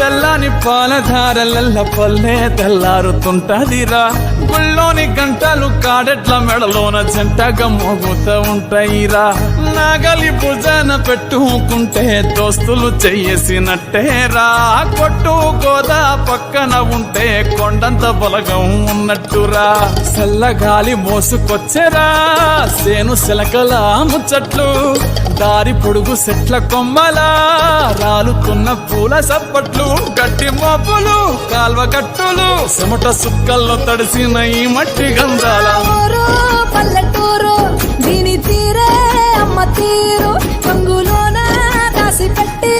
తెల్లని పాలధారలల్ల పల్లె తెల్లారుతుంటదిరా గుళ్ళోని గంటలు కాడెట్ల మెడలోన జంటగా మోగుతూ ఉంటాయిరా నాగలి భుజాన పెట్టుకుంటే దోస్తులు చెయ్యేసినట్టేరా కొట్టు గోదా పక్కన ఉంటే కొండంత బలగం ఉన్నట్టురా చల్లగాలి మోసుకొచ్చెరా సేను శిలకల ముచ్చట్లు దారి పొడుగు చెట్ల కొమ్మలా రాలుతున్న పూల సప్పట్లు గట్టి మోపులు కాల్వ కట్టులు చెమట సుక్కల్లో తడిసిన ఈ మట్టి గంధాల పల్లెటూరు దీని తీరే అమ్మ తీరు కంగులోన దాసి పెట్టి